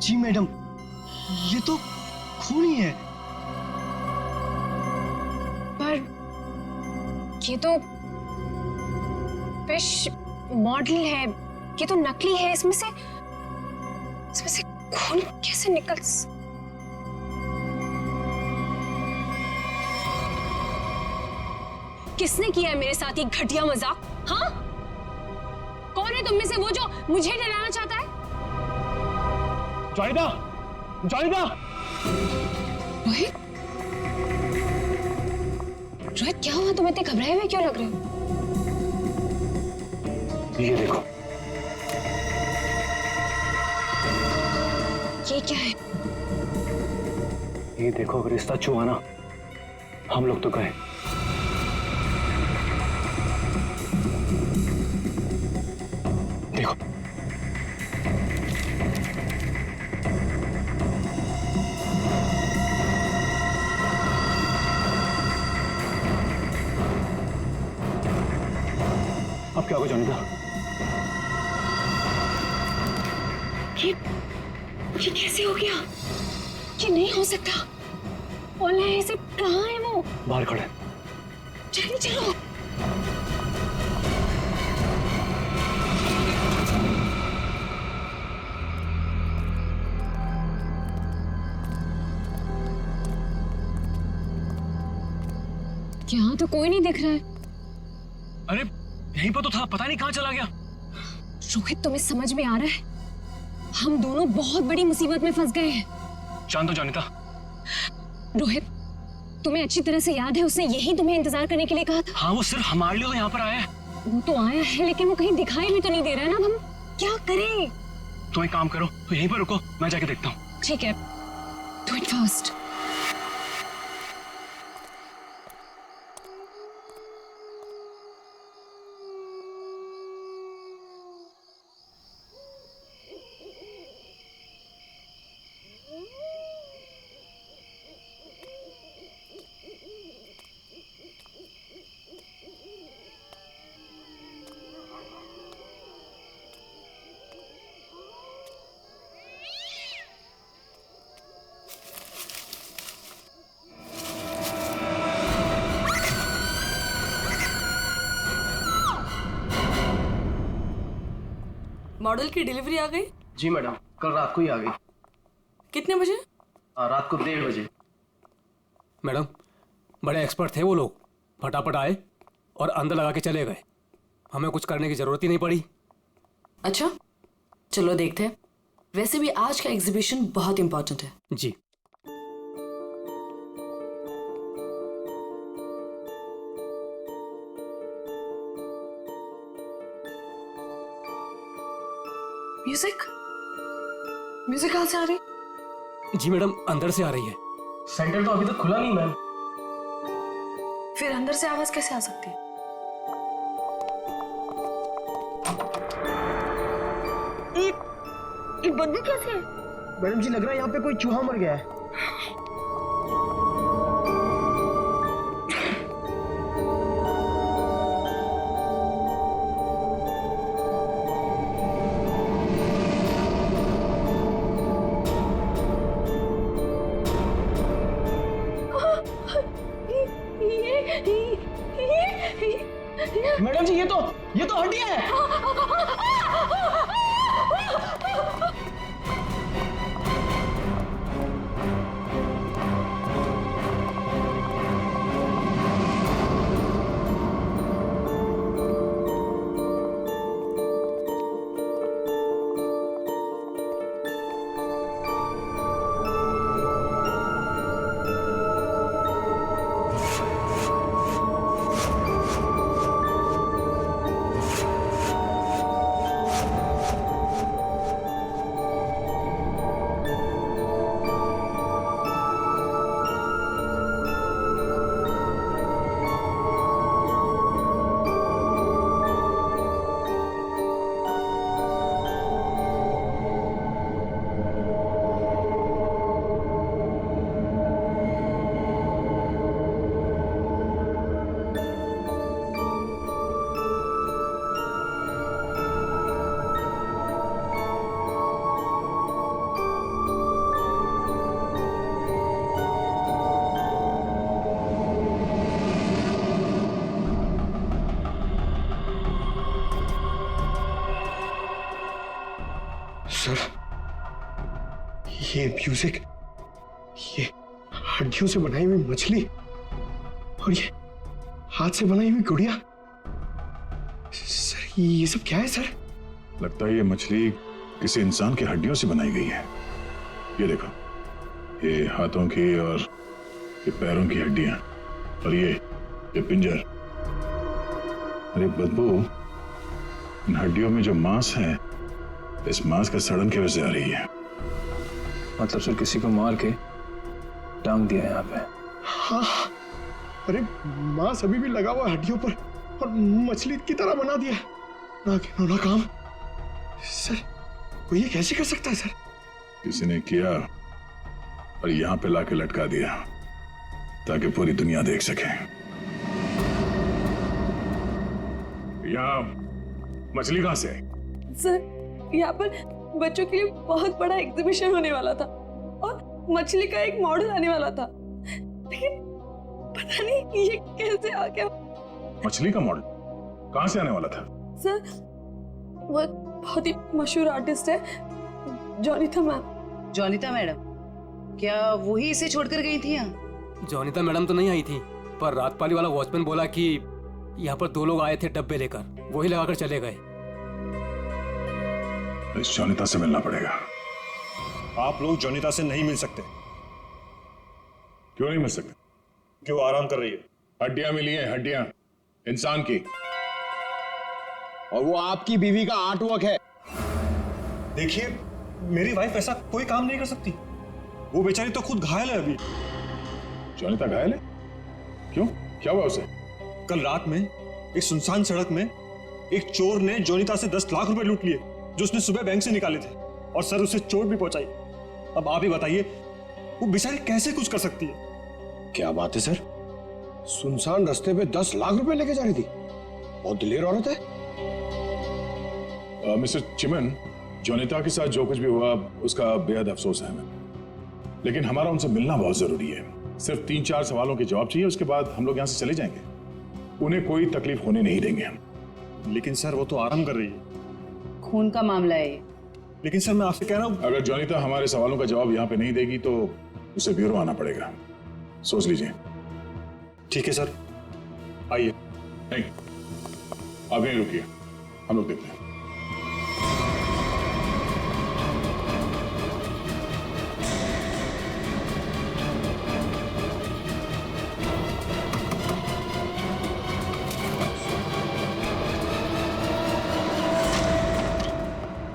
जी madam, ये तो खून ही है। पर ये तो फिश मॉडल है, ये तो नकली है। इसमें से खून कैसे निकल? किसने किया है मेरे साथ ये घटिया मजाक? हाँ, कौन है तुम में से वो जो मुझे डराना चाहता है? जाहिदा, जाहिदा। रोहित, रोहित क्या हुआ? तुम इतने घबराए हुए क्यों लग रहे हो? ये देखो। ये क्या है? ये देखो, अगर रिश्ता छुआ ना, हम लोग तो गए। देखो, अब क्या होगा जानिदा? ये कैसे हो गया? ये नहीं हो सकता। ओला ऐसे कहाँ है वो? बाहर खड़े। जल्दी चलो। यहाँ तो कोई नहीं दिख रहा है। अरे यहीं पर तो था, पता नहीं कहाँ चला गया। रोहित, तुम्हें समझ में आ रहा है? हम दोनों बहुत बड़ी मुसीबत में फंस गए हैं। जान दो जानिदा। रोहित, तुम्हें अच्छी तरह से याद है उसने यही तुम्हें इंतजार करने के लिए कहा था? हाँ, वो सिर्फ हमारे लिए तो यहाँ पर आया है। वो तो आया है, लेकिन वो कहीं दिखाई भी तो नहीं दे रहा है ना। अब हम क्या करें? तो एक काम करो, तो यहीं पर रुको, मैं जाके देखता हूँ। ठीक है, डू इट फास्ट। मॉडल की डिलीवरी आ गई? जी मैडम, कल रात को ही आ गई। कितने बजे? रात को 1:30 बजे। मैडम, बड़े एक्सपर्ट थे वो लोग, फटाफट आए और अंदर लगा के चले गए। हमें कुछ करने की जरूरत ही नहीं पड़ी। अच्छा, चलो देखते हैं। वैसे भी आज का एग्जीबिशन बहुत इंपॉर्टेंट है। जी। म्यूजिक कहाँ से आ रही? जी मैडम, अंदर से आ रही है। सेंटर तो अभी तक खुला नहीं मैम। फिर अंदर से आवाज कैसे आ सकती है? ये बंदी कैसे है? मैडम जी, लग रहा है यहाँ पे कोई चूहा मर गया है। मैडम जी, ये तो हड्डियां है। सर, ये म्यूजिक, ये हड्डियों से बनाई हुई मछली और ये हाथ से बनाई हुई गुड़िया, सर ये सब क्या है सर? लगता है ये मछली किसी इंसान की हड्डियों से बनाई गई है। ये देखो, ये हाथों की और ये पैरों की हड्डियां और ये पिंजर। अरे बदबू, इन हड्डियों में जो मांस है, इस मांस का सड़न की वजह से आ रही है। मतलब सर किसी को मार के टांग दिया यहाँ पे। हाँ, अरे मांस अभी भी लगा हुआ हड्डियों पर और मछली की तरह बना दिया। ना काम सर, कोई ये कैसे कर सकता है सर? किसी ने किया और यहां पे लाके लटका दिया ताकि पूरी दुनिया देख सके। यहाँ मछली कहां से आई? सर, यहाँ पर बच्चों के लिए बहुत बड़ा एग्जीबिशन होने वाला था और मछली का एक मॉडल आने वाला था, लेकिन पता नहीं ये कैसे आ गया। मछली का मॉडल कहां से आने वाला था? सर, वो एक बहुत ही मशहूर आर्टिस्ट है, जॉनिता मैम। जॉनिता मैडम, क्या वही इसे छोड़कर गई थी यहाँ? जॉनिता मैडम तो नहीं आई थी, पर रात पाली वाला वॉचमैन बोला कि यहाँ पर 2 लोग आए थे डब्बे लेकर, वही लगाकर चले गए। इस जॉनिता से मिलना पड़ेगा। आप लोग जॉनिता से नहीं मिल सकते। क्यों नहीं मिल सकते? क्यों आराम कर रही है? हड्डियां मिली हैं, हड्डियां इंसान की, और वो आपकी बीवी का आर्टवर्क है। देखिए, मेरी वाइफ ऐसा कोई काम नहीं कर सकती। वो बेचारी तो खुद घायल है अभी। जॉनिता घायल है? क्यों, क्या हुआ उसे? कल रात में एक सुनसान सड़क में एक चोर ने जॉनिता से 10 लाख रुपए लूट लिए, जो उसने सुबह बैंक से निकाले थे, और सर उसे चोट भी पहुंचाई। अब आप ही बताइए, वो बेचारी कैसे कुछ कर सकती है? क्या बात है सर, सुनसान रास्ते पे 10 लाख रुपए लेके जा रही थी। बहुत दिलेर औरत है। मिस्टर चिमन, जॉनिता के साथ जो कुछ भी हुआ उसका बेहद अफसोस है हमें, लेकिन हमारा उनसे मिलना बहुत जरूरी है। सिर्फ 3-4 सवालों के जवाब चाहिए, उसके बाद हम लोग यहाँ से चले जाएंगे। उन्हें कोई तकलीफ होने नहीं देंगे हम। लेकिन सर, वो तो आराम कर रही है। खून का मामला है ये। लेकिन सर, मैं आपसे कह रहा हूँ, अगर जॉनिता हमारे सवालों का जवाब यहाँ पे नहीं देगी तो उसे ब्यूरो आना पड़ेगा। सोच लीजिए। ठीक है सर, आइए। नहीं, आप यहीं रुकिए, हम लोग देखते हैं।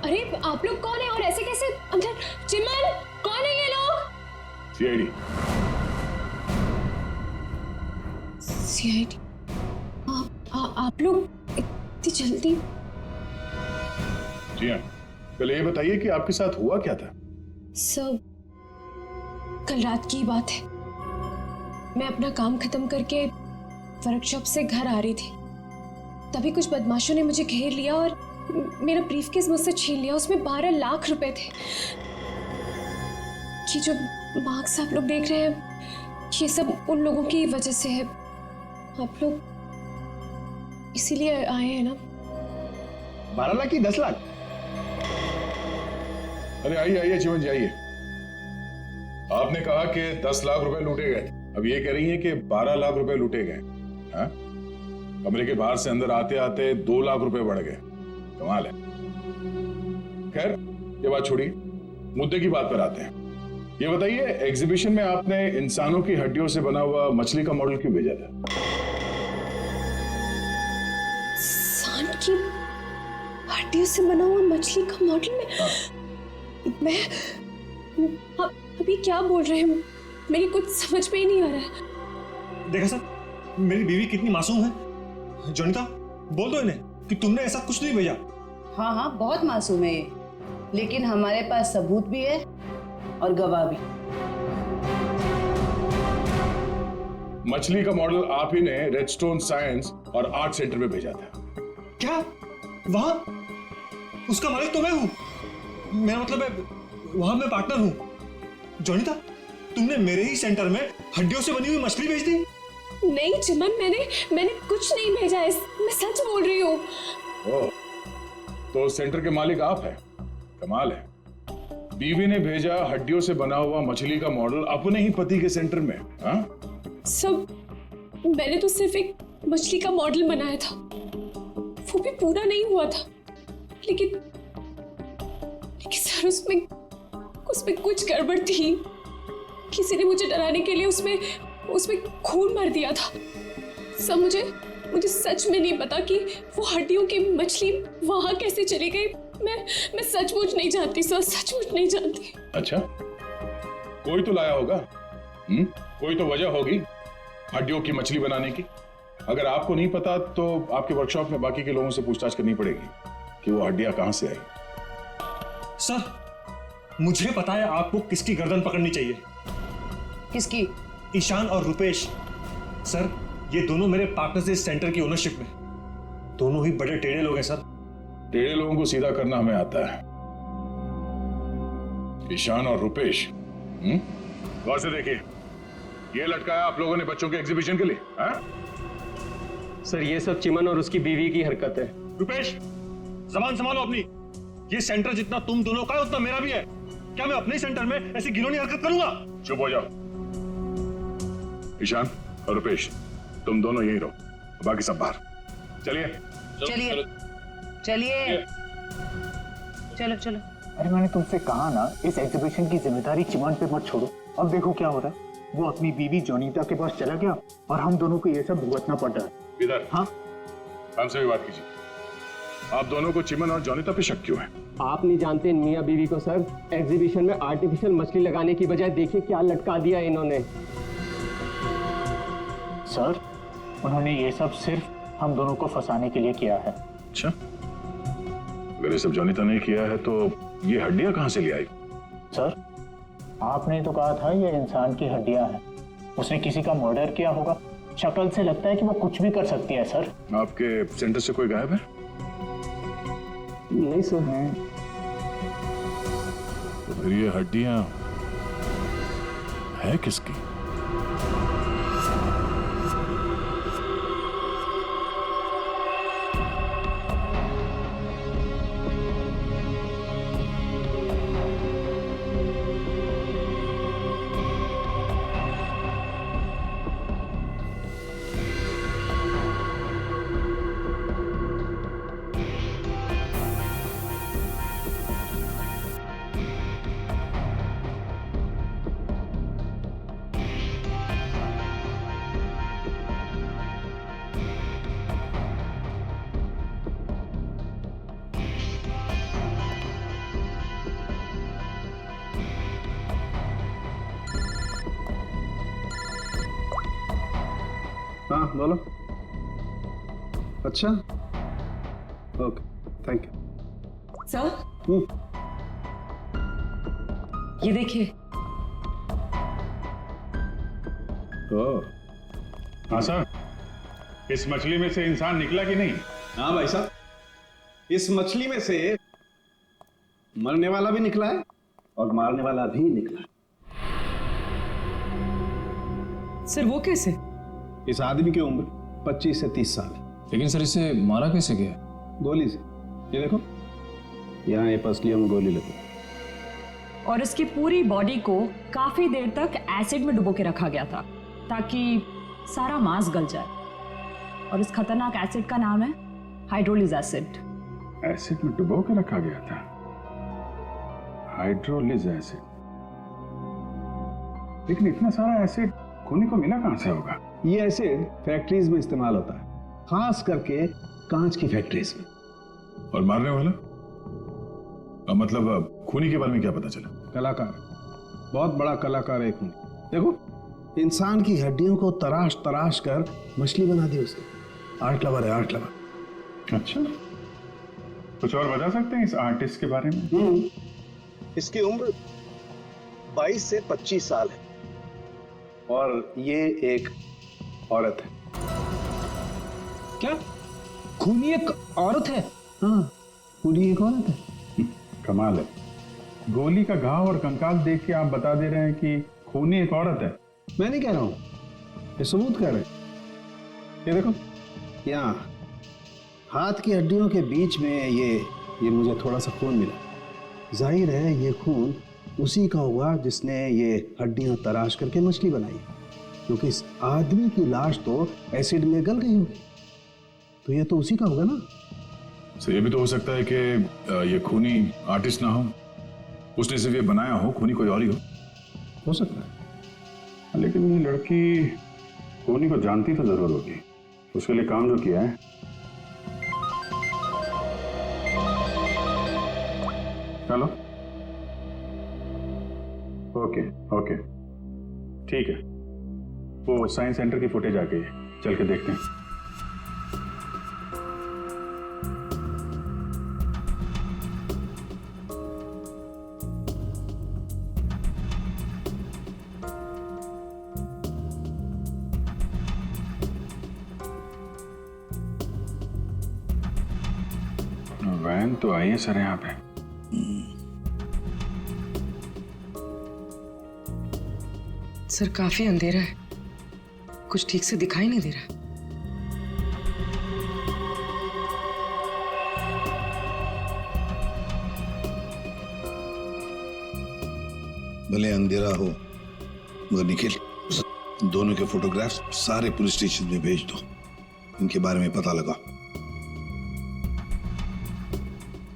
अरे आप लोग कौन है और ऐसे कैसे अंदर? चिमन, कौन है ये लोग? सीआईडी। सीआईडी? आप लोग इतनी जल्दी? जी हाँ, पहले ये बताइए कि आपके साथ हुआ क्या था? सब कल रात की बात है। मैं अपना काम खत्म करके वर्कशॉप से घर आ रही थी, तभी कुछ बदमाशों ने मुझे घेर लिया और मेरा ब्रीफकेस मुझसे छीन लिया। उसमें 12 लाख रुपए थे। ये जो मार्क्स आप लोग देख रहे हैं, ये सब उन लोगों की वजह से है। आप लोग इसीलिए आए हैं ना? 12 लाख की 10 लाख? अरे आइए आइए चिमन जी, आइए। आपने कहा कि 10 लाख रुपए लूटे गए, अब ये कह रही हैं कि 12 लाख रुपए लूटे गए। हाँ? कमरे के बाहर से अंदर आते आते 2 लाख रुपए बढ़ गए। कमाल है। खैर, ये बात छोड़िए, मुद्दे की बात पर आते हैं। ये बताइए, एग्जीबिशन में आपने इंसानों की हड्डियों से बना हुआ मछली का मॉडल क्यों भेजा था? इंसान की हड्डियों से बना हुआ मछली का मॉडल में? मैं अभी क्या बोल रहे हैं? मेरी कुछ समझ में ही नहीं आ रहा है। देखा सर, मेरी बीवी कितनी मासूम है। जॉनिता, बोल दो इन्हें कि तुमने ऐसा कुछ नहीं भेजा। हाँ हाँ, बहुत मासूम है ये, लेकिन हमारे पास सबूत भी है और गवाह भी। मछली का मॉडल आप ही ने रेडस्टोन साइंस और आर्ट सेंटर में भेजा था। क्या? वहां उसका मालिक तो मैं हूं। मेरा मतलब है, वहां मैं पार्टनर हूं। जॉनिता, तुमने मेरे ही सेंटर में हड्डियों से बनी हुई मछली भेज दी? नहीं चिमन, मैंने कुछ नहीं भेजा है, मैं सच बोल रही हूँ। ओह, तो सेंटर के मालिक आप हैं। कमाल है। बीवी ने भेजा हड्डियों से बना हुआ मछली का मॉडल अपने ही पति के सेंटर में। हाँ, सब मैंने तो सिर्फ एक मछली का मॉडल बनाया था, वो भी पूरा नहीं हुआ था। लेकिन सर उसमें कुछ गड़बड़ थी। किसी ने मुझे डराने के लिए उसमें खून भर दिया था। सब मुझे सच में नहीं पता कि वो हड्डियों की मछली वहां कैसे चली गई। मैं सचमुच नहीं जानती सर, सचमुच नहीं जानती। अच्छा, कोई तो लाया होगा। कोई तो वजह होगी हड्डियों की मछली बनाने की। अगर आपको नहीं पता तो आपके वर्कशॉप में बाकी के लोगों से पूछताछ करनी पड़ेगी कि वो हड्डियां कहां से आई। सर, मुझे पता है आपको किसकी गर्दन पकड़नी चाहिए। किसकी? ईशान और रुपेश। सर, ये दोनों मेरे पार्टनर्स इस सेंटर की ओनरशिप में। दोनों ही बड़े टेढ़े लोग हैं सर। टेढ़े लोगों को सीधा करना हमें आता है। ईशान और रुपेश, गौर से देखिए, ये लटकाया आप लोगों ने बच्चों के एग्जीबिशन के लिए। सर, ये सब चिमन और उसकी बीवी की हरकत है। रुपेश, जबान संभालो अपनी। ये सेंटर जितना तुम दोनों का है उतना मेरा भी है। क्या मैं अपने सेंटर में ऐसी घिनौनी हरकत करूंगा? चुप हो जाओ। ईशान और रुपेश, तुम दोनों यहीं रहो, बाकी सब बाहर। चलिए चलिए चलिए, चलो चलो। अरे मैंने तुमसे कहा ना, इस एग्जीबिशन की जिम्मेदारी चिमन पे मत छोड़ो। अब देखो क्या हो रहा है। वो अपनी बीवी जोनीता के पास चला गया और हम दोनों को ये सब भुगतना पड़ रहा है। इधर। हाँ, हमसे भी बात कीजिए। आप दोनों को चिमन और जोनीता पे शक क्यों है? आप नहीं जानते मियां बीवी को सर। एग्जीबिशन में आर्टिफिशियल मछली लगाने की बजाय देखिए क्या लटका दिया इन्होंने। सर, उन्होंने ये सब सिर्फ हम दोनों को फंसाने के लिए किया है। अच्छा, अगर ये सब जोनीता ने किया है तो ये हड्डियां कहां से ले आई? सर, आपने तो कहा था ये इंसान की हड्डियां हैं। उसने किसी का मर्डर किया होगा। शक्ल से लगता है कि वो कुछ भी कर सकती है। सर, आपके सेंटर से कोई गायब है? नहीं सर। तो फिर ये हड्डियां है किसकी? हाँ बोलो। अच्छा, ओके, थैंक यू। सर, ये देखिए। हाँ सर, इस मछली में से इंसान निकला कि नहीं? हाँ भाई साहब, इस मछली में से मरने वाला भी निकला है और मारने वाला भी निकला है। सर, वो कैसे? इस आदमी की उम्र 25 से 30 साल है। लेकिन सर, इसे मारा कैसे गया? गोली से। ये देखो, यहाँ ये पसलियों में गोली लगी। और इसकी पूरी बॉडी को काफी देर तक एसिड में डुबो के रखा गया था ताकि सारा मांस गल जाए। और इस खतरनाक एसिड का नाम है हाइड्रोलिज एसिड। एसिड में डुबो के रखा गया था? हाइड्रोलिज एसिड? लेकिन इतना सारा एसिड खूनी को मिला कहां से होगा? ये एसिड फैक्ट्रीज में इस्तेमाल होता है, खास करके कांच की फैक्ट्रीज में। और मारने वाला? मतलब खूनी के बारे में क्या पता चला? कलाकार, बहुत बड़ा कलाकार है खूनी। देखो, इंसान की हड्डियों को तराश तराश कर मछली बना दी उसने। आर्ट लवर है, आर्ट लवर। अच्छा, कुछ और बता सकते हैं इस आर्टिस्ट के बारे में? इसकी उम्र 22 से 25 साल है और ये एक औरत है। क्या खूनी एक औरत है? हाँ, खूनी एक औरत है। कमाल है, गोली का घाव और कंकाल देख के आप बता दे रहे हैं कि खूनी एक औरत है। मैं नहीं कह रहा हूं, ये सबूत कह रहे हैं। ये देखो, यहाँ हाथ की हड्डियों के बीच में ये मुझे थोड़ा सा खून मिला। जाहिर है ये खून उसी का होगा जिसने ये हड्डियां तराश करके मछली बनाई, क्योंकि इस आदमी की लाश तो एसिड में गल गई होगी, तो ये तो उसी का होगा ना। सर ये भी तो हो सकता है कि ये खूनी आर्टिस्ट ना हो, उसने सिर्फ ये बनाया हो, खूनी कोई और ही हो सकता है। लेकिन ये लड़की खूनी को जानती तो जरूर होगी, उसके लिए काम जो किया है। चलो ओके ओके ठीक है, वो साइंस सेंटर की फुटेज आ गई है, चल के देखते हैं। वैन तो आई है सर यहाँ पे। सर काफी अंधेरा है, कुछ ठीक से दिखाई नहीं दे रहा। भले अंधेरा हो मगर निखिल, दोनों के फोटोग्राफ्स सारे पुलिस स्टेशन में भेज दो, इनके बारे में पता लगा।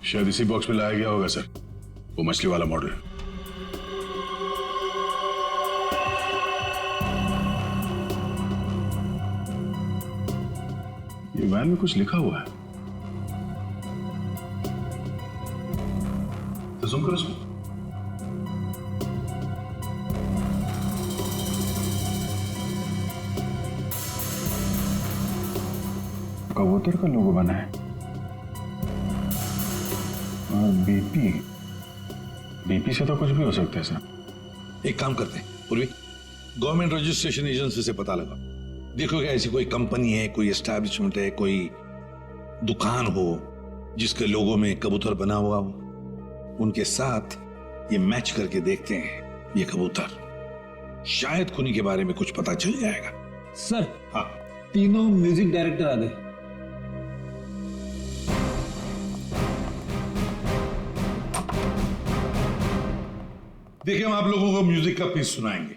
शायद इसी बॉक्स में लाया गया होगा सर, वो मछली वाला मॉडल। ये वैन में कुछ लिखा हुआ है, तो सुन करो इसको। कबूतर का लोगो बना है और बीपी से तो कुछ भी हो सकता है सर। एक काम करते हैं पूर्वी, गवर्नमेंट रजिस्ट्रेशन एजेंसी से पता लगा, देखो क्या ऐसी कोई कंपनी है, कोई एस्टैब्लिशमेंट है, कोई दुकान हो जिसके लोगो में कबूतर बना हुआ हो, उनके साथ ये मैच करके देखते हैं ये कबूतर, शायद खूनी के बारे में कुछ पता चल जाएगा। सर हाँ, तीनों म्यूजिक डायरेक्टर आ गए। देखिए हम आप लोगों को म्यूजिक का पीस सुनाएंगे,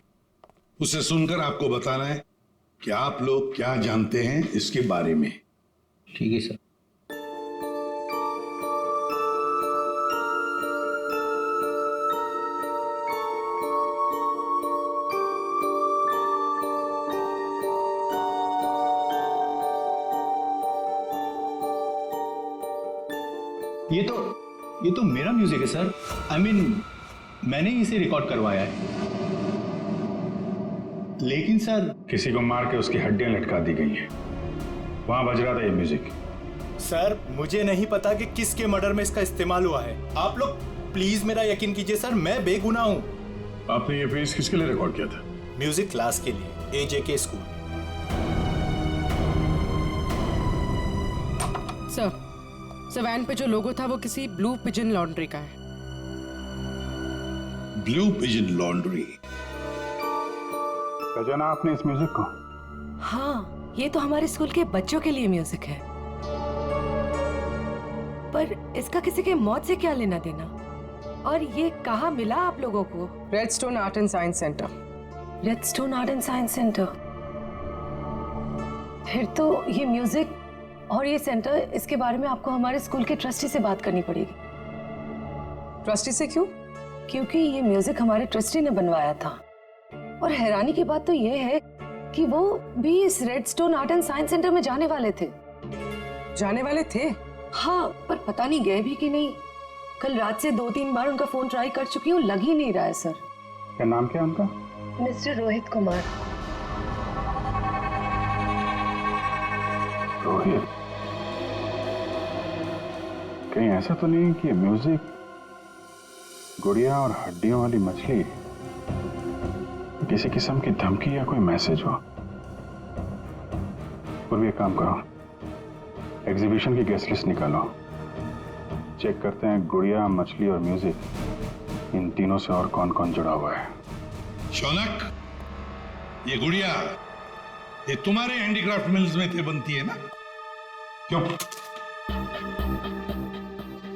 उसे सुनकर आपको बताना है कि आप लोग क्या जानते हैं इसके बारे में। ठीक है सर। ये तो मेरा म्यूजिक है सर। आई मीन मैंने इसे रिकॉर्ड करवाया है। लेकिन सर किसी को मार के उसकी हड्डियां लटका दी गई हैं, वहां बज रहा था ये म्यूजिक। सर मुझे नहीं पता कि किसके मर्डर में इसका इस्तेमाल हुआ है। आप लोग प्लीज मेरा यकीन कीजिए सर, मैं बेगुनाह हूं। आपने ये पीस किसके लिए रिकॉर्ड किया था? म्यूजिक क्लास के लिए, AJK स्कूल। सर वैन पे जो लोगो था वो किसी ब्लू पिजन लॉन्ड्री का है। ब्लू पिजन लॉन्ड्री, पहचाना आपने इस म्यूजिक को? हाँ, ये तो हमारे स्कूल के बच्चों के लिए म्यूजिक है, पर इसका किसी के मौत से क्या लेना देना? और ये कहाँ मिला आप लोगों को? Redstone art and science centre. Redstone art and science centre. फिर तो ये म्यूजिक और ये सेंटर, इसके बारे में आपको हमारे स्कूल के ट्रस्टी से बात करनी पड़ेगी। ट्रस्टी से क्यों? क्योंकि ये म्यूजिक हमारे ट्रस्टी ने बनवाया था, और हैरानी की बात तो ये है कि वो भी इस redstone art and science centre में जाने वाले थे। जाने वाले थे? हाँ, पर पता नहीं गए भी कि नहीं। कल रात से 2-3 बार उनका फोन ट्राई कर चुकी हूँ, लग ही नहीं रहा है सर। क्या नाम क्या है उनका? मिस्टर रोहित कुमार। रोहित? कहीं ऐसा तो नहीं कि म्यूजिक गुड़िया और हड्डियों वाली मछली किसी किस्म की धमकी या कोई मैसेज हो? और भी एक काम करो, एग्जीबिशन की गेस्ट लिस्ट निकालो, चेक करते हैं गुड़िया, मछली और म्यूजिक, इन तीनों से और कौन कौन जुड़ा हुआ है। शौनक, ये गुड़िया ये तुम्हारे हैंडीक्राफ्ट मिल्स में थे बनती है ना? क्यों?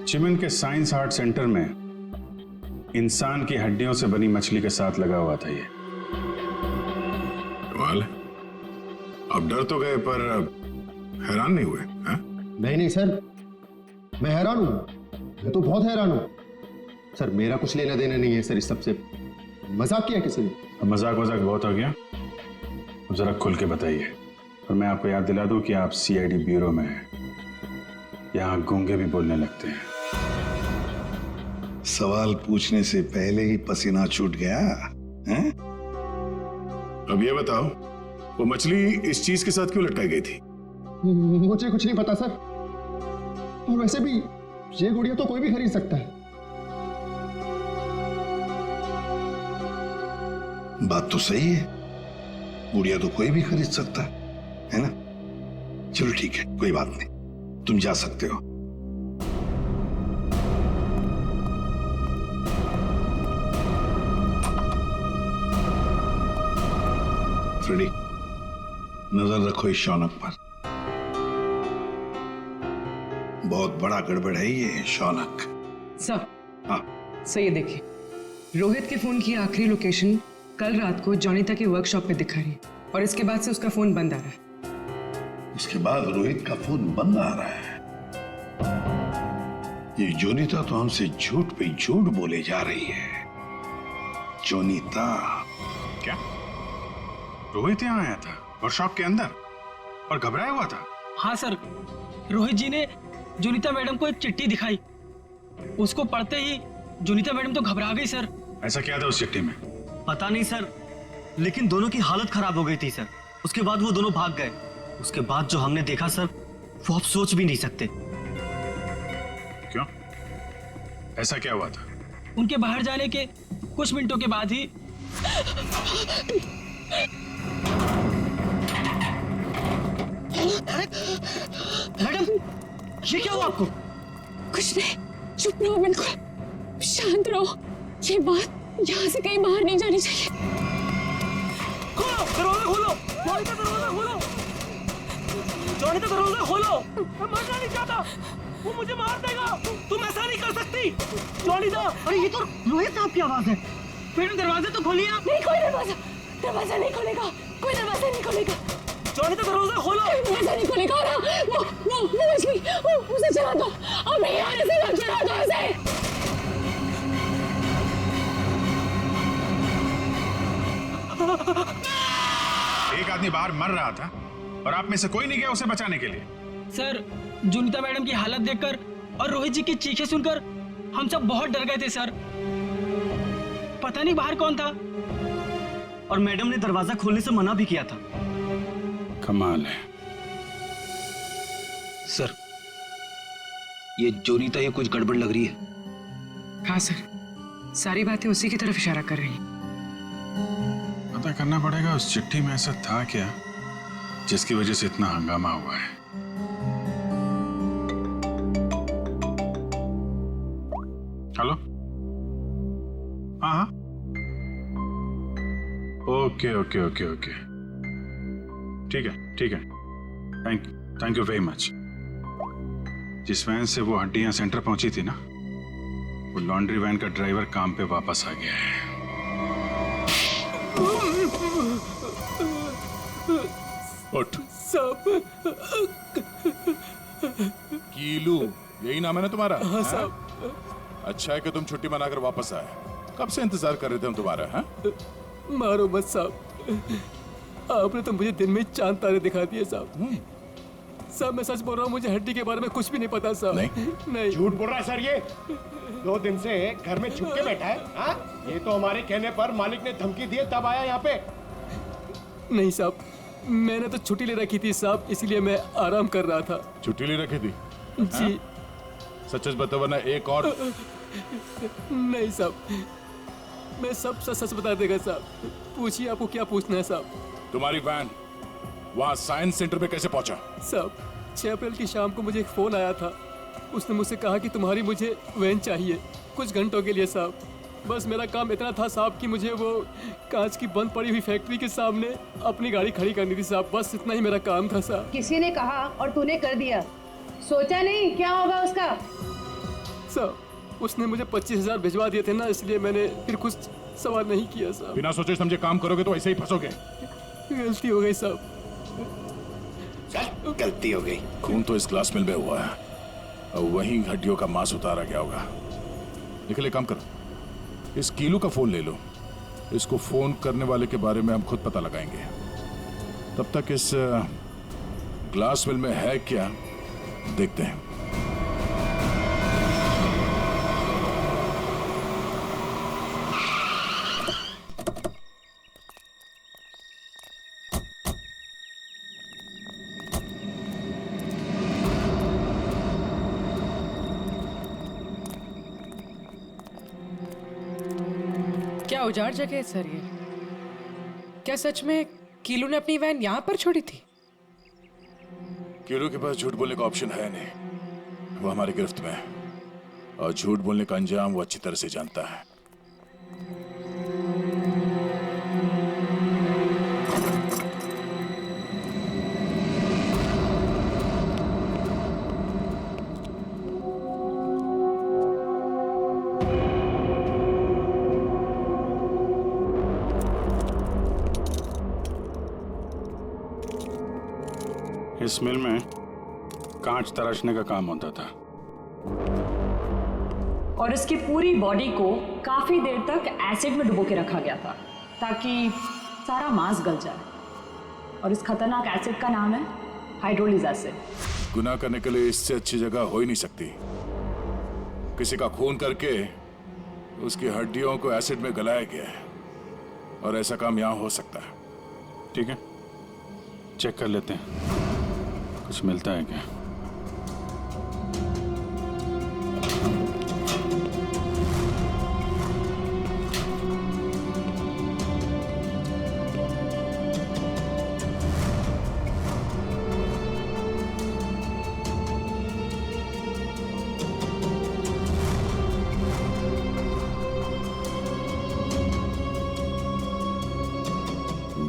चिमन के साइंस आर्ट सेंटर में इंसान की हड्डियों से बनी मछली के साथ लगा हुआ था ये। कमाल है। अब डर तो गए पर हैरान नहीं हुए हैं? नहीं सर, मैं हैरान हूं, मैं तो बहुत हैरान हूं सर। मेरा कुछ लेना देना नहीं है सर इस सबसे। मजाक किया किसी ने? अब मजाक बहुत हो गया, अब जरा खुल के बताइए। और मैं आपको याद दिला दूं कि आप सीआईडी ब्यूरो में हैं, यहाँ गूंगे भी बोलने लगते हैं। सवाल पूछने से पहले ही पसीना छूट गया हैं? अब ये बताओ, वो मछली इस चीज के साथ क्यों लटकाई गई थी? मुझे कुछ नहीं पता सर। और वैसे भी ये गुड़िया तो कोई भी खरीद सकता है। बात तो सही है, गुड़िया तो कोई भी खरीद सकता है ना? चलो ठीक है, कोई बात नहीं, तुम जा सकते हो। फ्रेडी, नजर रखो इस शौनक पर। बहुत बड़ा गड़बड़ है ये शौनक। सर, हाँ सर ये देखिए, रोहित के फोन की आखिरी लोकेशन कल रात को जॉनिता के वर्कशॉप पे दिखा रही है और इसके बाद से उसका फोन बंद आ रहा है। उसके बाद रोहित का फोन बंद आ रहा है। ये जोनीता तो हमसे झूठ पे झूठ बोले जा रही है। जोनीता क्या रोहित यहाँ आया था वर्कशॉप के अंदर और घबराया हुआ था? हाँ सर, रोहित जी ने जोनीता मैडम को एक चिट्ठी दिखाई। उसको पढ़ते ही जोनीता मैडम तो घबरा गई सर। ऐसा क्या था उस चिट्ठी में? पता नहीं सर, लेकिन दोनों की हालत खराब हो गई थी सर। उसके बाद वो दोनों भाग गए। उसके बाद जो हमने देखा सर, वो आप सोच भी नहीं सकते। क्यों? ऐसा क्या हुआ था? उनके बाहर जाने के कुछ मिनटों के बाद ही मैडम, ये क्या हुआ आपको? कुछ नहीं, चुप रहो, बिल्कुल शांत रहो। ये बात यहाँ से कहीं बाहर नहीं जानी चाहिए। खोलो दरवाजा, खोलो जॉनिता, दरवाजा खोलो जॉनिता, दरवाजा खोलो। मैं मरना नहीं चाहता, वो मुझे मार देगा। तुम ऐसा नहीं कर सकती जॉनिता। अरे ये तो रोहित साहब की आवाज है। मैडम दरवाजा तो खोलिए आप। नहीं, कोई दरवाजा नहीं खोलेगा, कोई दरवाजा नहीं खोलेगा। जॉनिता दरवाजा खोलो। दरवाजा नहीं खोलेगा। और वो मछली, उसे चला दो, और मैं यहाँ से चला दो उसे। एक आदमी बाहर मर रहा था और आप में से कोई नहीं गया उसे बचाने के लिए? सर, जोनीता मैडम की हालत देखकर और रोहित जी की चीखें सुनकर हम सब बहुत डर गए थे सर। पता नहीं बाहर कौन था, और मैडम ने दरवाजा खोलने से मना भी किया था। कमाल है सर, ये जोनीता ये कुछ गड़बड़ लग रही है। हाँ सर, सारी बातें उसी की तरफ इशारा कर रही हैं। पता करना पड़ेगा उस चिट्ठी में ऐसा था क्या जिसकी वजह से इतना हंगामा हुआ है। हेलो, हाँ, ओके ओके ओके ओके, ठीक है, थैंक यू वेरी मच। जिस वैन से वो हड्डियां सेंटर पहुंची थी ना, वो लॉन्ड्री वैन का ड्राइवर काम पे वापस आ गया है। उठ। साहब, कीलू, यही नाम है ना तुम्हारा? हाँ साहब। अच्छा है कि तुम छुट्टी मनाकर वापस आए। कब से इंतजार कर रहे थे हम तुम्हारा? हाँ? मारो मत साहब, आपने तो मुझे दिन में चांद तारे दिखा दिए साहब। साहब मैं सच बोल रहा हूँ, मुझे हड्डी के बारे में कुछ भी नहीं पता साहब। नहीं झूठ बोल रहा है सर ये। 2 दिन से घर में छुप के बैठा है। हाँ? ये तो हमारे कहने पर मालिक ने धमकी दी तब आया यहाँ पे। नहीं साहब, मैंने तो छुट्टी ले रखी थी साहब, इसलिए मैं आराम कर रहा था। छुट्टी ले रखी थी? जी। सच बता, वरना एक और। नहीं साहब, मैं सब सच बता देगा साहब। पूछिए, आपको क्या पूछना है साहब? तुम्हारी वैन वहाँ साइंस सेंटर पे कैसे पहुंचा? साहब 6 अप्रैल की शाम को मुझे एक फोन आया था। उसने मुझसे कहा कि तुम्हारी मुझे वैन चाहिए कुछ घंटों के लिए साहब। बस मेरा काम इतना था साहब कि मुझे वो कांच की बंद पड़ी हुई फैक्ट्री के सामने अपनी गाड़ी खड़ी करनी थी साहब। बस इतना ही मेरा काम था साहब। किसी ने कहा और तूने कर दिया, सोचा नहीं क्या होगा उसका। साहब उसने मुझे 25,000 भिजवा दिए थे ना, इसलिए मैंने फिर कुछ सवाल नहीं किया साहब। बिना सोचे समझे काम करोगे तो ऐसे ही फंसोगे। गलती हो गई साहब। गलती हो गई। खून तो इस ग्लास मिल में हुआ है और वहीं हड्डियों का मांस उतारा गया होगा। निकले, काम करो, इस कीलू का फोन ले लो, इसको फोन करने वाले के बारे में हम खुद पता लगाएंगे। तब तक इस ग्लास मिल में है क्या देखते हैं। क्या उजाड़ जगह है सर ये? क्या सच में कीलू ने अपनी वैन यहाँ पर छोड़ी थी? कीलू के पास झूठ बोलने का ऑप्शन है नहीं, वो हमारी गिरफ्त में है और झूठ बोलने का अंजाम वो अच्छी तरह से जानता है। इस मिल में कांच तराशने का काम होता था और इसकी पूरी बॉडी को काफी देर तक एसिड में डुबो के रखा गया था ताकि सारा मांस गल जाए। और इस खतरनाक एसिड का नाम है हाइड्रोलिक एसिड। गुनाह करने के लिए इससे अच्छी जगह हो ही नहीं सकती। किसी का खून करके उसकी हड्डियों को एसिड में गलाया गया है और ऐसा काम यहां हो सकता है। ठीक है, चेक कर लेते हैं कुछ मिलता है क्या।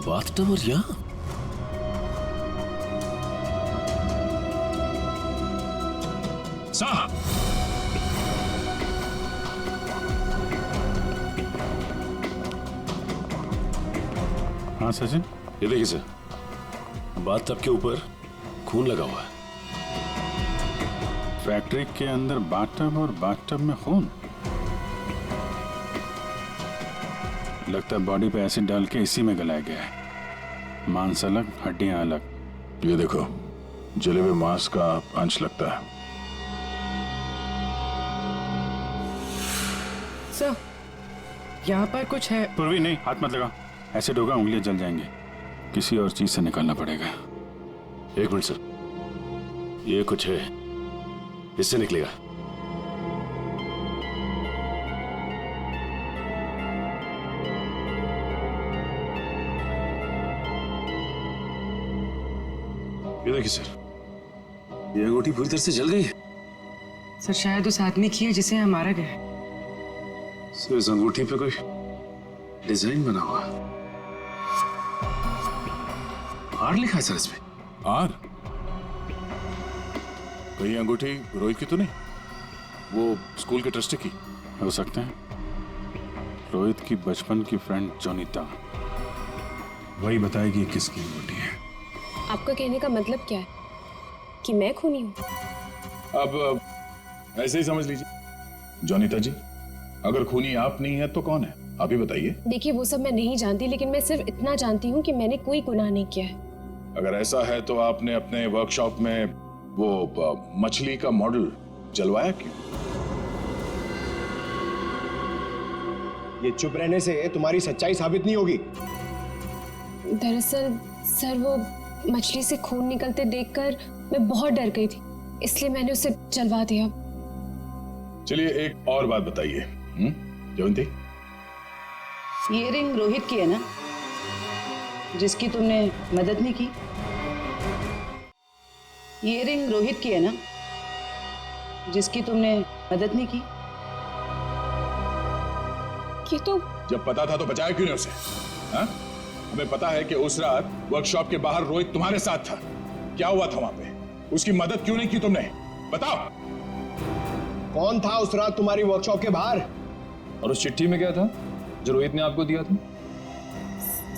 बाथटब और यहाँ साहब, हाँ सचिन, ये देखिए सर, बाथटब के ऊपर खून लगा हुआ है। फैक्ट्री के अंदर बाथटब और बाथटब में खून। लगता है बॉडी पे एसिड डाल के इसी में गलाया गया है। मांस अलग, हड्डियां अलग। ये देखो, जले हुए मांस का अंश लगता है। सर, यहाँ पर कुछ है। पूर्वी नहीं, हाथ मत लगा, एसिड होगा, उंगलियां जल जाएंगी। किसी और चीज से निकालना पड़ेगा। एक मिनट सर, ये कुछ है, इससे निकलेगा। ये देखिए सर, ये अंगूठी पूरी तरह से जल गई है। सर शायद उस आदमी की है जिसे यहाँ मारा गया है। सर इस अंगूठी पे कोई डिजाइन बना हुआ है। आर लिखा है सर इसमें। आर? कहीं अंगूठी रोहित की तो नहीं? वो स्कूल के ट्रस्टी की हो सकते हैं। रोहित की बचपन की फ्रेंड जोनीता, वही बताएगी किसकी अंगूठी है। आपका कहने का मतलब क्या है कि मैं खूनी हूँ? अब ऐसे ही समझ लीजिए। जोनीता जी, अगर खूनी आप नहीं है तो कौन है, आप ही बताइए। देखिए, वो सब मैं नहीं जानती, लेकिन मैं सिर्फ इतना जानती हूँ कि मैंने कोई गुनाह नहीं किया है। अगर ऐसा है तो आपने अपने वर्कशॉप में वो मछली का मॉडल जलवाया क्यों? ये चुप रहने से तुम्हारी सच्चाई साबित नहीं होगी। दरअसल सर, वो मछली से खून निकलते देखकर मैं बहुत डर गई थी, इसलिए मैंने उसे जलवा दिया। चलिए एक और बात बताइए जयंती, ये रिंग रोहित की है ना, जिसकी तुमने मदद नहीं की? ये रिंग रोहित की है ना, जिसकी तुमने मदद नहीं की? ये तो जब पता था तो बचाया क्यों नहीं उसे? हाँ? हमें पता है कि उस रात वर्कशॉप के बाहर रोहित तुम्हारे साथ था। क्या हुआ था वहां पे? उसकी मदद क्यों नहीं की तुमने? बताओ। कौन था उस रात तुम्हारी वर्कशॉप के बाहर? और उस चिट्ठी में क्या था जो रोहित ने आपको दिया था?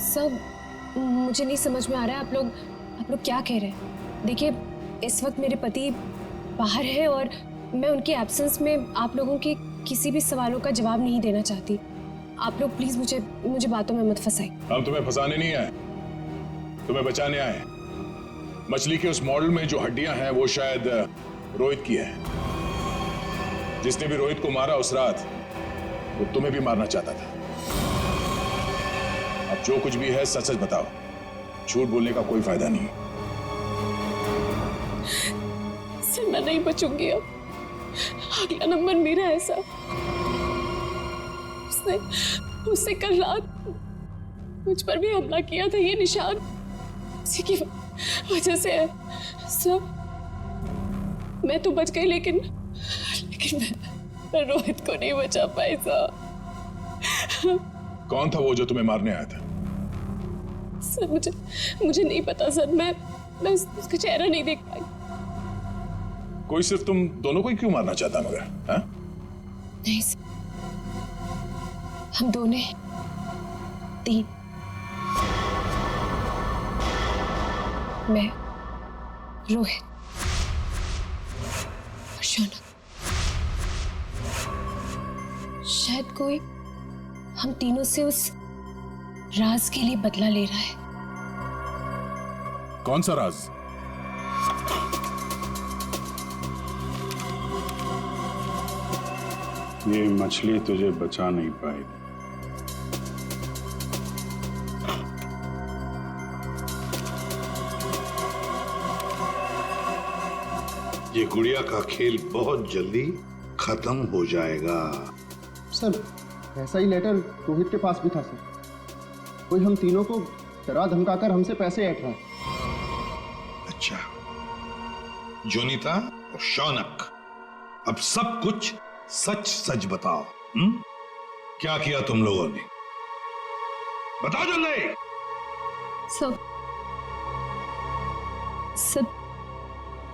सब मुझे नहीं समझ में आ रहा है। आप लोग क्या कह रहे हैं? देखिए, इस वक्त मेरे पति बाहर है और मैं उनके एब्सेंस में आप लोगों के किसी भी सवालों का जवाब नहीं देना चाहती। आप लोग प्लीज मुझे बातों में मत फंसाइए। हम तुम्हें फंसाने नहीं आए, तुम्हें बचाने आए। मछली के उस मॉडल में जो हड्डियां हैं वो शायद रोहित की है। जिसने भी रोहित को मारा उस रात वो तुम्हें भी मारना चाहता था। अब जो कुछ भी है सच सच बताओ, झूठ बोलने का कोई फायदा नहीं। सर, मैं नहीं बचूंगी अब। अगला नंबर मेरा है सर। उसने कल रात मुझ पर भी हमला किया था। ये निशान उसी की वजह से है सर। मैं तो बच गई लेकिन मैं रोहित को नहीं बचा पाई सर। कौन था वो जो तुम्हें मारने आया था? सर मुझे नहीं पता सर। मैं उसका चेहरा नहीं देख पाई। कोई सिर्फ तुम दोनों को ही क्यों मारना चाहता मगर? हाँ? नहीं सर, हम दोनों 3। मैं, रोहित और शौनक। शायद कोई हम तीनों से उस राज के लिए बदला ले रहा है। कौन सा राज? ये मछली तुझे बचा नहीं पाई। ये गुड़िया का खेल बहुत जल्दी खत्म हो जाएगा। सर, ऐसा ही लेटर रोहित के पास भी था सर। कोई हम तीनों को डरा धमकाकर हमसे पैसे ऐंठ रहा है। अच्छा, जोनीता और शौनक, अब सब कुछ सच सच बताओ। क्या किया तुम लोगों ने? बताओ जल्दी। सब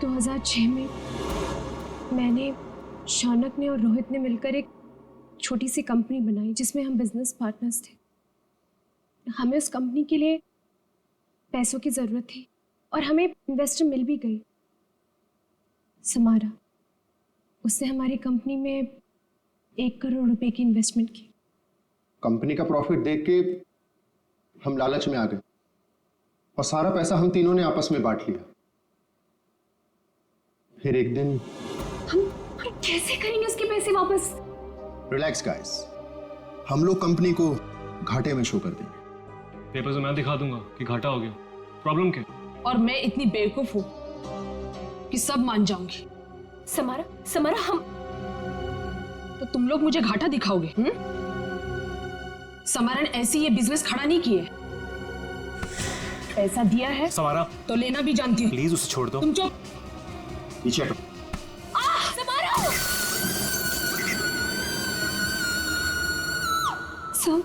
2006 में मैंने, शौनक ने और रोहित ने मिलकर एक छोटी सी कंपनी बनाई जिसमें हम बिजनेस पार्टनर्स थे। हमें उस कंपनी के लिए पैसों की जरूरत थी और हमें इन्वेस्टर मिल भी गई, समारा। उसने हमारी कंपनी में 1 करोड़ रुपए की इन्वेस्टमेंट की। कंपनी का प्रॉफिट देख के हम लालच में आ गए और सारा पैसा हम तीनों ने आपस में बांट लिया। फिर एक दिन हम कैसे करेंगे उसके पैसे वापस? रिलैक्स गाइस, हम लोग कंपनी को घाटे में शो कर देंगे। पेपर से मैं दिखा दूंगा कि घाटा हो गया। प्रॉब्लम क्या? और मैं इतनी बेवकूफ हूं कि सब मान जाऊंगी। समारा हम तो तुम लोग मुझे घाटा दिखाओगे? समारा ने ऐसे ये बिजनेस खड़ा नहीं किए। पैसा दिया है समारा तो लेना भी जानती हूँ। प्लीज उसे छोड़ दो। तुम चुप। पीछे हटो। सर,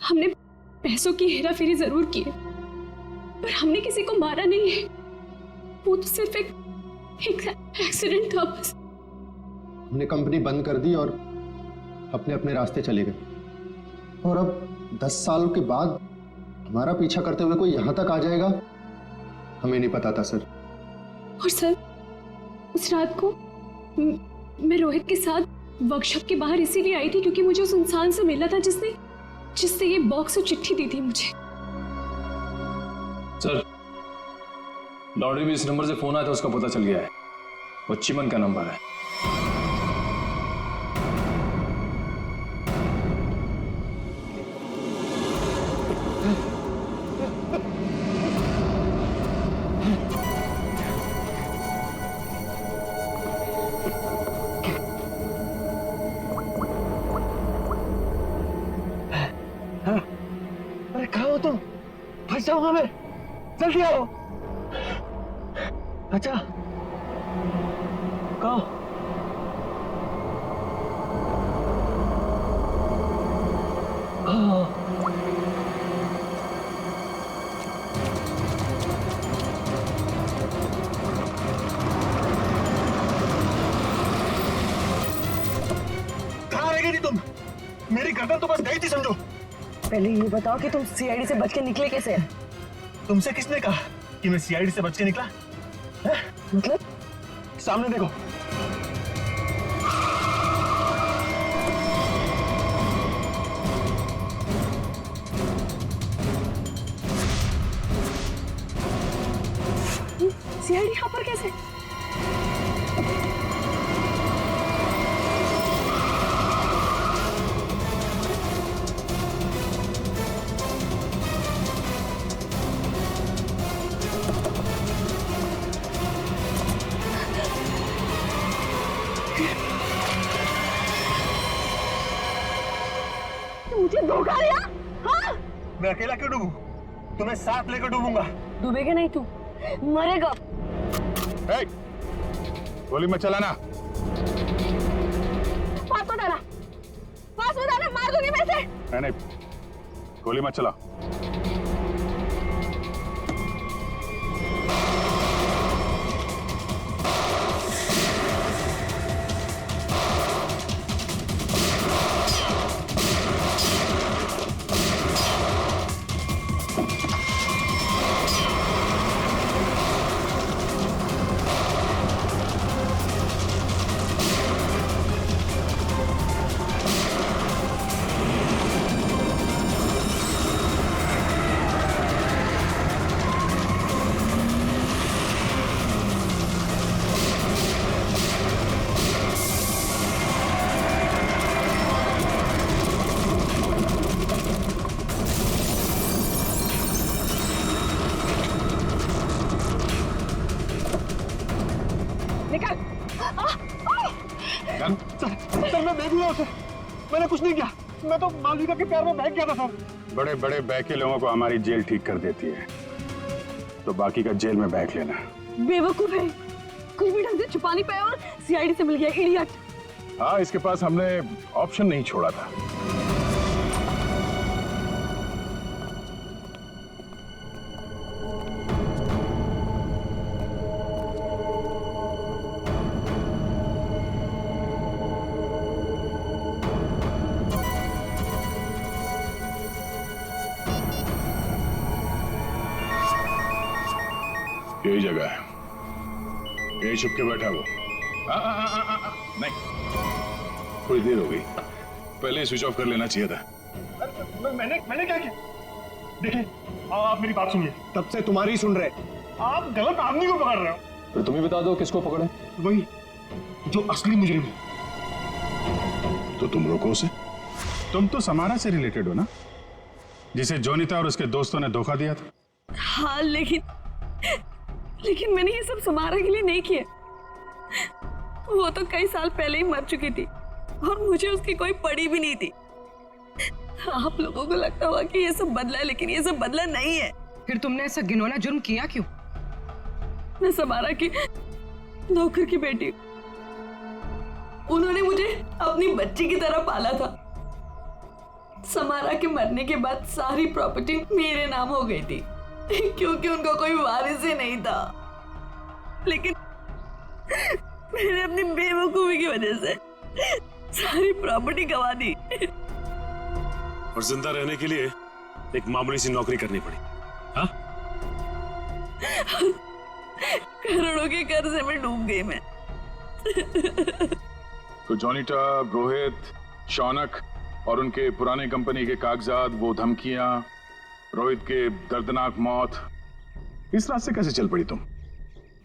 हमने पैसों की हेराफेरी जरूर की है, पर हमने किसी को मारा नहीं है। वो तो सिर्फ एक एक्सीडेंट था बस। हमने कंपनी बंद कर दी और अपने अपने रास्ते चले गए। और अब 10 साल के बाद हमारा पीछा करते हुए कोई यहां तक आ जाएगा, हमें नहीं पता था सर। और सर, उस रात को मैं रोहित के साथ वर्कशॉप के बाहर इसीलिए आई थी क्योंकि मुझे उस इंसान से मिला था जिसने ये बॉक्स और चिट्ठी दी थी मुझे। सर, लॉन्ड्री में इस नंबर से फोन आया था, उसका पता चल गया है। वो चिमन का नंबर है। अरे कहाँ हो तुम? फंस जाऊंगा मैं, जल्दी आओ। अच्छा, कहाँ? गर्दन तो बस गई थी समझो। पहले ये बताओ कि तुम सीआईडी से बच के निकले कैसे? तुमसे किसने कहा कि मैं सीआईडी से बच के निकला? मतलब? सामने देखो। सीआईडी यहाँ पर कैसे? मुझे धोखा दिया? हाँ? मैं अकेला क्यों डूबूं? तुम्हें साथ लेकर डूबूंगा। डूबेगा नहीं तू, मरेगा। गोली मत चलाना। पास मत आना, मार दूंगी मैं इसे। नहीं, गोली मत चला। सर मैं देख लिया उसे, मैंने कुछ नहीं किया। मैं तो मालविका के प्यार में बह गया था सर। बड़े बड़े बहके लोगों को हमारी जेल ठीक कर देती है, तो बाकी का जेल में बैठ लेना। बेवकूफ है, कुछ भी ढंग से छुपा नहीं पाया और सीआईडी से मिल गया, इडियट। हाँ, इसके पास हमने ऑप्शन नहीं छोड़ा था। यही जगह है, यही छुप के बैठा वो। नहीं, थोड़ी देर हो गई, पहले स्विच ऑफ कर लेना चाहिए था। मैंने क्या किया? देखिए, आप मेरी बात सुनिए। तब से तुम्हारी सुन रहे। आप गलत आदमी को पकड़ रहे हो। फिर तुम ही बता दो किसको पकड़े। वही जो असली मुजरिम है। तो तुम रोको उसे। तुम तो समारा से रिलेटेड हो ना, जिसे जोनीता और उसके दोस्तों ने धोखा दिया था। हाँ, लेकिन मैंने ये सब समारा के लिए नहीं किया। वो तो कई साल पहले ही मर चुकी थी और मुझे उसकी कोई पड़ी भी नहीं थी। आप लोगों को लगता होगा कि ये सब बदला है, लेकिन ये सब बदला नहीं है। फिर तुमने ऐसा घिनौना जुर्म किया क्यों? मैं समारा की नौकर की बेटी, उन्होंने मुझे अपनी बच्ची की तरह पाला था। समारा के मरने के बाद सारी प्रॉपर्टी मेरे नाम हो गई थी क्योंकि उनका कोई वारिस ही नहीं था। लेकिन मैंने अपनी बेवकूफी की वजह से सारी प्रॉपर्टी गंवा दी और जिंदा रहने के लिए एक मामूली सी नौकरी करनी पड़ी। हाँ? करोड़ों के कर्जे में डूब गई मैं। तो जोनीता, रोहित, शौनक और उनके पुराने कंपनी के कागजात, वो धमकियां, रोहित के दर्दनाक मौत, इस रास्ते कैसे चल पड़ी तुम?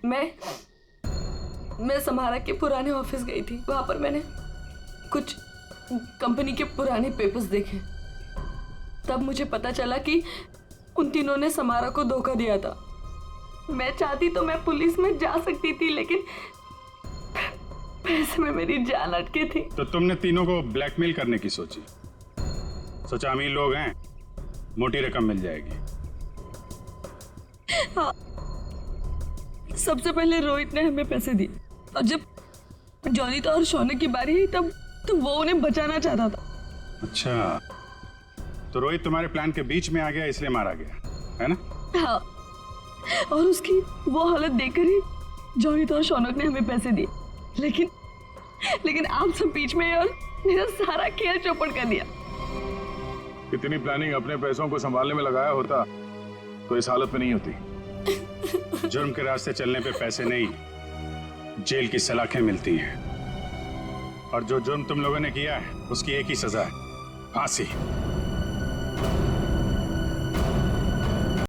मैं समारा के पुराने ऑफिस गई थी। वहां पर मैंने कुछ कंपनी के पुराने पेपर्स देखे। तब मुझे पता चला कि उन तीनों ने समारा को धोखा दिया था। मैं चाहती तो मैं पुलिस में जा सकती थी, लेकिन पैसे में मेरी जान अटकी थी। तो तुमने तीनों को ब्लैकमेल करने की सोची? सोचा अमीर लोग हैं, मोटी रकम मिल जाएगी। हाँ, सबसे पहले रोहित ने हमें पैसे दिए और जब जोनीता और शौनक की बारी आई तब वो उन्हें बचाना चाहता था। अच्छा, तो रोहित तुम्हारे प्लान के बीच में आ गया, इसलिए मारा गया, है ना? हाँ, और उसकी वो हालत देखकर ही जोनीता और शौनक ने हमें पैसे दिए। लेकिन आप सब बीच में और मेरा सारा खेल चौपट कर दिया। इतनी प्लानिंग अपने पैसों को संभालने में लगाया होता तो इस हालत में नहीं होती। जुर्म के रास्ते चलने पे पैसे नहीं, जेल की सलाखें मिलती हैं। और जो जुर्म तुम लोगों ने किया है उसकी एक ही सजा है, फांसी।